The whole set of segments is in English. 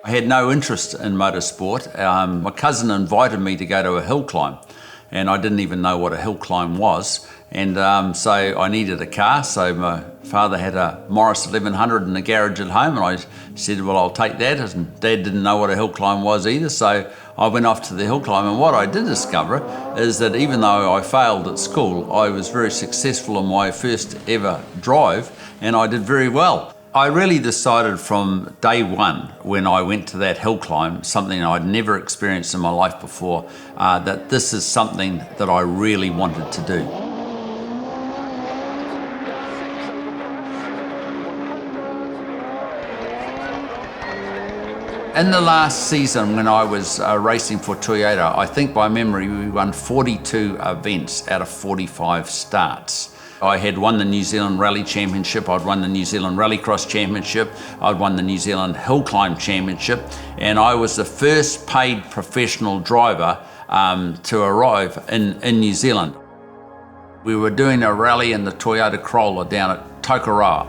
I had no interest in motorsport. My cousin invited me to go to a hill climb, and I didn't even know what a hill climb was. And so I needed a car, so my father had a Morris 1100 in the garage at home, and I said, well, I'll take that. And Dad didn't know what a hill climb was either, so I went off to the hill climb. And what I did discover is that even though I failed at school, I was very successful in my first ever drive, and I did very well. I really decided from day one when I went to that hill climb, something I'd never experienced in my life before, that this is something that I really wanted to do. In the last season when I was racing for Toyota, I think by memory we won 42 events out of 45 starts. I had won the New Zealand Rally Championship, I'd won the New Zealand Rallycross Championship, I'd won the New Zealand Hill Climb Championship, and I was the first paid professional driver to arrive in New Zealand. We were doing a rally in the Toyota Corolla down at Tokoroa,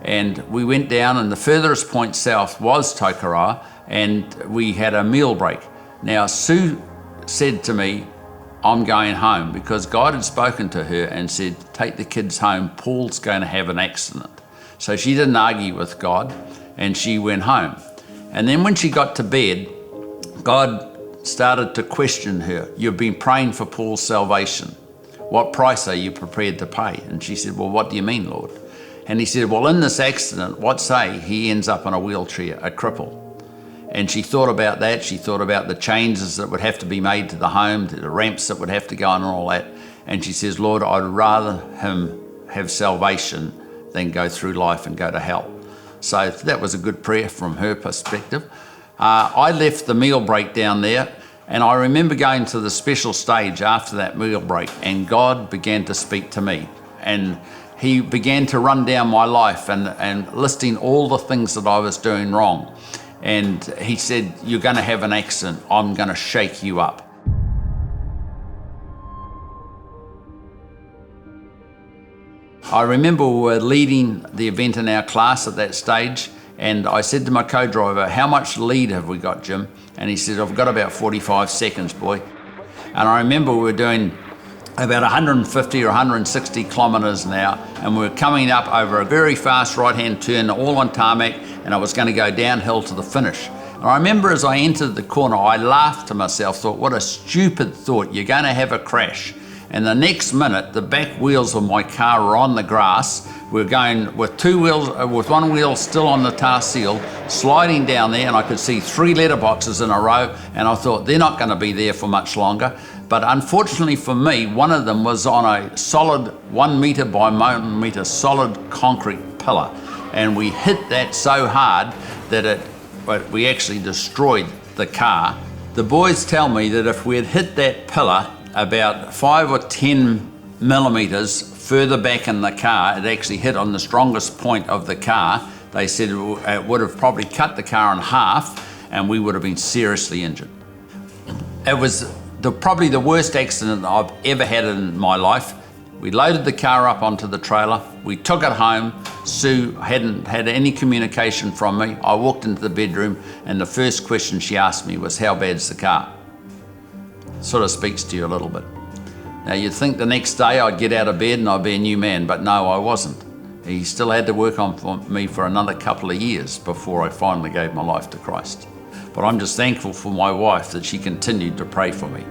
and we went down, and the furthest point south was Tokoroa, and we had a meal break. Now Sue said to me, I'm going home, because God had spoken to her and said, take the kids home, Paul's going to have an accident. So she didn't argue with God, and she went home. And then when she got to bed, God started to question her. You've been praying for Paul's salvation. What price are you prepared to pay? And she said, well, what do you mean, Lord? And he said, well, in this accident, what say he ends up in a wheelchair, a cripple? And she thought about that. She thought about the changes that would have to be made to the home, to the ramps that would have to go on and all that. And she says, Lord, I'd rather him have salvation than go through life and go to hell. So that was a good prayer from her perspective. I left the meal break down there, and I remember going to the special stage after that meal break, and God began to speak to me. And he began to run down my life and listing all the things that I was doing wrong. And he said, you're going to have an accident. I'm going to shake you up. I remember we were leading the event in our class at that stage, and I said to my co-driver, how much lead have we got, Jim? And he said, I've got about 45 seconds, boy. And I remember we were doing about 150 or 160 kilometres an hour, and we were coming up over a very fast right-hand turn, all on tarmac, and I was going to go downhill to the finish. And I remember as I entered the corner, I laughed to myself, thought, what a stupid thought, you're going to have a crash. And the next minute, the back wheels of my car were on the grass. We were going with two wheels, with one wheel still on the tar seal, sliding down there, and I could see 3 letterboxes in a row, and I thought, they're not going to be there for much longer. But unfortunately for me, one of them was on a solid 1 metre by 1 metre solid concrete pillar. And we hit that so hard that we actually destroyed the car. The boys tell me that if we had hit that pillar about 5 or 10 millimetres further back in the car, it actually hit on the strongest point of the car. They said it would have probably cut the car in half, and we would have been seriously injured. It was probably the worst accident I've ever had in my life. We loaded the car up onto the trailer, we took it home. Sue hadn't had any communication from me. I walked into the bedroom, and the first question she asked me was, how bad's the car? Sort of speaks to you a little bit. Now you'd think the next day I'd get out of bed and I'd be a new man, but no, I wasn't. He still had to work on me for another couple of years before I finally gave my life to Christ. But I'm just thankful for my wife that she continued to pray for me.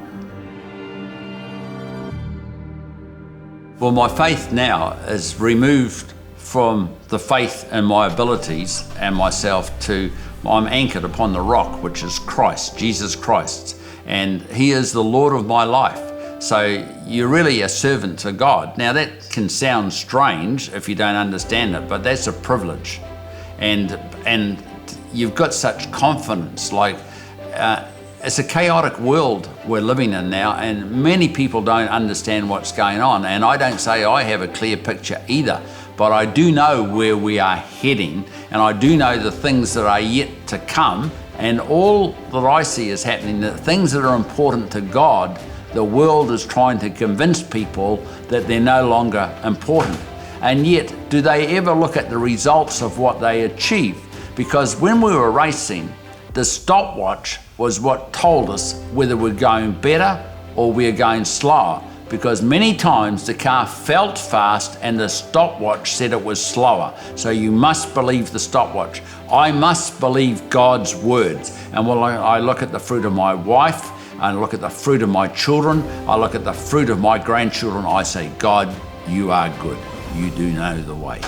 Well, my faith now is removed from the faith in my abilities and myself to, I'm anchored upon the rock, which is Christ, Jesus Christ, and He is the Lord of my life. So you're really a servant to God. Now that can sound strange if you don't understand it, but that's a privilege. And you've got such confidence, like it's a chaotic world we're living in now, and many people don't understand what's going on. And I don't say I have a clear picture either, but I do know where we are heading, and I do know the things that are yet to come, and all that I see is happening, the things that are important to God, the world is trying to convince people that they're no longer important. And yet, do they ever look at the results of what they achieve? Because when we were racing, The stopwatch was what told us whether we're going better or we're going slower, because many times the car felt fast and the stopwatch said it was slower. So you must believe the stopwatch. I must believe God's words. And when I look at the fruit of my wife, I look at the fruit of my children, I look at the fruit of my grandchildren, I say, God, you are good. You do know the way.